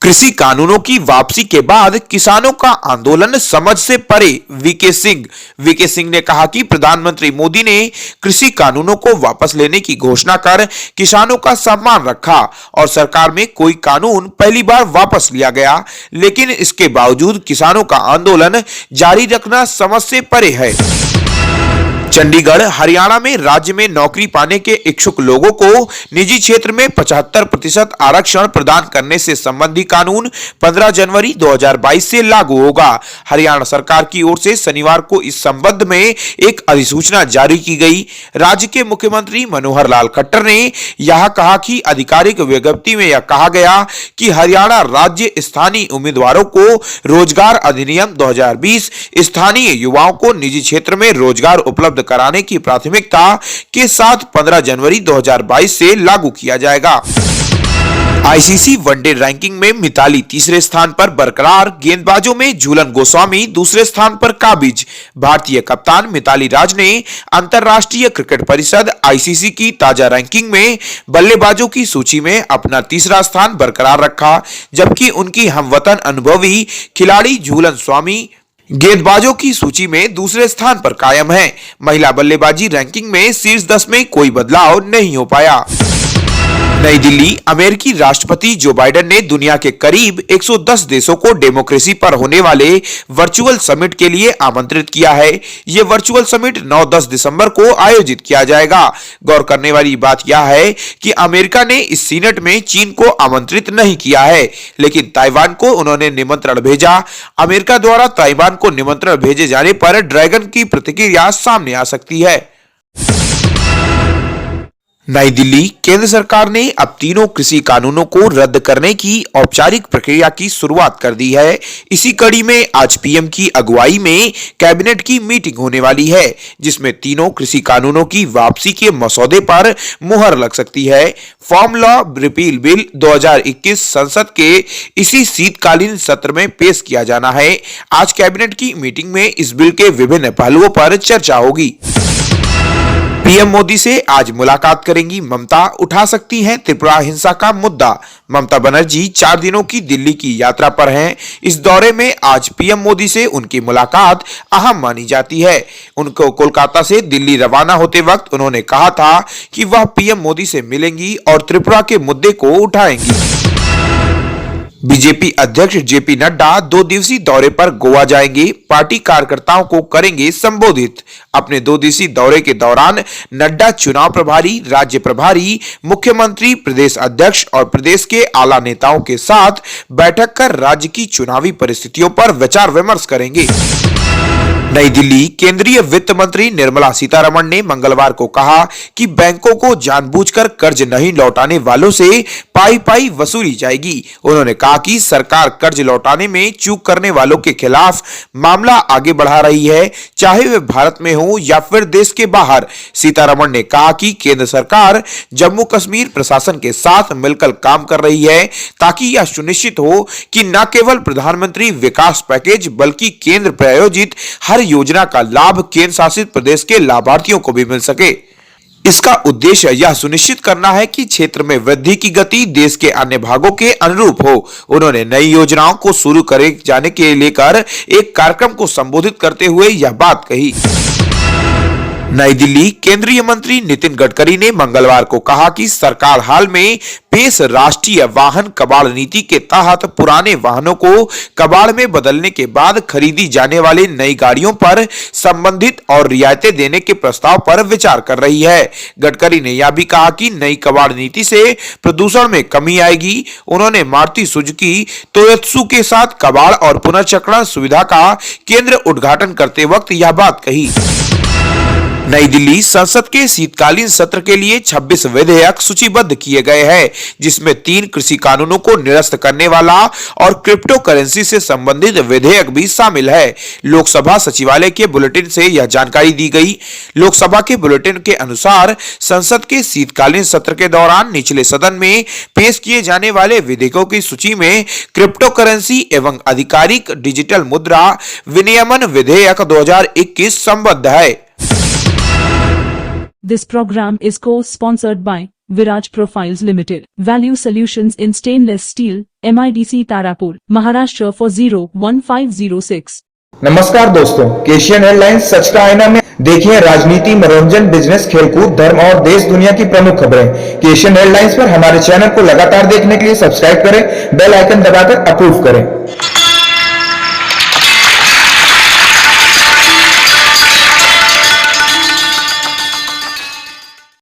कृषि कानूनों की वापसी के बाद किसानों का आंदोलन समझ से परे। वीके सिंह ने कहा कि प्रधानमंत्री मोदी ने कृषि कानूनों को वापस लेने की घोषणा कर किसानों का सम्मान रखा और सरकार में कोई कानून पहली बार वापस लिया गया, लेकिन इसके बावजूद किसानों का आंदोलन जारी रखना समझ से परे है। चंडीगढ़ हरियाणा में राज्य में नौकरी पाने के इच्छुक लोगों को निजी क्षेत्र में 75% आरक्षण प्रदान करने से संबंधी कानून 15 जनवरी 2022 से लागू होगा। हरियाणा सरकार की ओर से शनिवार को इस संबंध में एक अधिसूचना जारी की गई। राज्य के मुख्यमंत्री मनोहर लाल खट्टर ने यह कहा कि आधिकारिक विज्ञप्ति में यह कहा गया कि हरियाणा राज्य स्थानीय उम्मीदवारों को रोजगार अधिनियम 2020 स्थानीय युवाओं को निजी क्षेत्र में रोजगार उपलब्ध कराने की प्राथमिकता के साथ 15 जनवरी 2022 से लागू किया जाएगा। आईसीसी वनडे रैंकिंग में मिताली तीसरे स्थान पर बरकरार, गेंदबाजों में झूलन गोस्वामी दूसरे स्थान पर काबिज। भारतीय कप्तान मिताली राज ने अंतरराष्ट्रीय क्रिकेट परिषद आईसीसी की ताजा रैंकिंग में बल्लेबाजों की सूची में अपना तीसरा स्थान बरकरार रखा, जबकि उनकी हमवतन अनुभवी खिलाड़ी झूलन स्वामी गेंदबाजों की सूची में दूसरे स्थान पर कायम है। महिला बल्लेबाजी रैंकिंग में शीर्ष 10 में कोई बदलाव नहीं हो पाया। नई दिल्ली, अमेरिकी राष्ट्रपति जो बाइडेन ने दुनिया के करीब 110 देशों को डेमोक्रेसी पर होने वाले वर्चुअल समिट के लिए आमंत्रित किया है। यह वर्चुअल समिट 9-10 दिसंबर को आयोजित किया जाएगा। गौर करने वाली बात यह है कि अमेरिका ने इस सीनेट में चीन को आमंत्रित नहीं किया है, लेकिन ताइवान को उन्होंने निमंत्रण भेजा। अमेरिका द्वारा ताइवान को निमंत्रण भेजे जाने पर ड्रैगन की प्रतिक्रिया सामने आ सकती है। नई दिल्ली, केंद्र सरकार ने अब तीनों कृषि कानूनों को रद्द करने की औपचारिक प्रक्रिया की शुरुआत कर दी है। इसी कड़ी में आज पीएम की अगुवाई में कैबिनेट की मीटिंग होने वाली है, जिसमें तीनों कृषि कानूनों की वापसी के मसौदे पर मुहर लग सकती है। फार्म लॉ रिपील बिल 2021 संसद के इसी शीतकालीन सत्र में पेश किया जाना है। आज कैबिनेट की मीटिंग में इस बिल के विभिन्न पहलुओं पर चर्चा होगी। पीएम मोदी से आज मुलाकात करेंगी ममता, उठा सकती हैं त्रिपुरा हिंसा का मुद्दा। ममता बनर्जी 4 दिनों की दिल्ली की यात्रा पर हैं। इस दौरे में आज पीएम मोदी से उनकी मुलाकात अहम मानी जाती है। उनको कोलकाता से दिल्ली रवाना होते वक्त उन्होंने कहा था कि वह पीएम मोदी से मिलेंगी और त्रिपुरा के मुद्दे को उठाएंगी। बीजेपी अध्यक्ष जेपी नड्डा 2 दिवसीय दौरे पर गोवा जाएंगे। पार्टी कार्यकर्ताओं को करेंगे संबोधित। अपने 2 दिवसीय दौरे के दौरान नड्डा चुनाव प्रभारी, राज्य प्रभारी, मुख्यमंत्री, प्रदेश अध्यक्ष और प्रदेश के आला नेताओं के साथ बैठक कर राज्य की चुनावी परिस्थितियों पर विचार विमर्श करेंगे। नई दिल्ली, केंद्रीय वित्त मंत्री निर्मला सीतारमण ने मंगलवार को कहा कि बैंकों को जानबूझकर कर्ज नहीं लौटाने वालों से पाई वसूली जाएगी। उन्होंने कहा कि सरकार कर्ज लौटाने में चूक करने वालों के खिलाफ मामला आगे बढ़ा रही है, चाहे वे भारत में हो या फिर देश के बाहर। सीतारमण ने कहा कि केंद्र सरकार जम्मू कश्मीर प्रशासन के साथ मिलकर काम कर रही है, ताकि यह सुनिश्चित हो कि न केवल प्रधानमंत्री विकास पैकेज बल्कि केंद्र प्रायोजित हर योजना का लाभ केंद्र शासित प्रदेश के लाभार्थियों को भी मिल सके। इसका उद्देश्य यह सुनिश्चित करना है कि क्षेत्र में वृद्धि की गति देश के अन्य भागों के अनुरूप हो। उन्होंने नई योजनाओं को शुरू करे जाने के लेकर एक कार्यक्रम को संबोधित करते हुए यह बात कही। नई दिल्ली, केंद्रीय मंत्री नितिन गडकरी ने मंगलवार को कहा कि सरकार हाल में पेश राष्ट्रीय वाहन कबाड़ नीति के तहत पुराने वाहनों को कबाड़ में बदलने के बाद खरीदी जाने वाली नई गाड़ियों पर संबंधित और रियायतें देने के प्रस्ताव पर विचार कर रही है। गडकरी ने यह भी कहा कि नई कबाड़ नीति से प्रदूषण में कमी आएगी। उन्होंने मारुति सुजुकी तोयोत्सु के साथ कबाड़ और पुनर्चक्रण सुविधा का केंद्र उद्घाटन करते वक्त यह बात कही। नई दिल्ली, संसद के शीतकालीन सत्र के लिए 26 विधेयक सूचीबद्ध किए गए हैं, जिसमें 3 कृषि कानूनों को निरस्त करने वाला और क्रिप्टो करेंसी से संबंधित विधेयक भी शामिल है। लोकसभा सचिवालय के बुलेटिन से यह जानकारी दी गई। लोकसभा के बुलेटिन के अनुसार संसद के शीतकालीन सत्र के दौरान निचले सदन में पेश किए जाने वाले विधेयकों की सूची में क्रिप्टो करेंसी एवं आधिकारिक डिजिटल मुद्रा विनियमन विधेयक 2021 संबद्ध है। This program is co-sponsored by Viraj Profiles Limited, Value Solutions in Stainless Steel, MIDC Tarapur, Maharashtra for 01506. नमस्कार दोस्तों, एशियन हेडलाइंस सच का आईना में देखिए राजनीति, मनोरंजन, बिजनेस, खेलकूद, धर्म और देश दुनिया की प्रमुख खबरें। एशियन हेडलाइंस पर हमारे चैनल को लगातार देखने के लिए सब्सक्राइब करें, बेल आइकन दबाकर अप्रूव करें।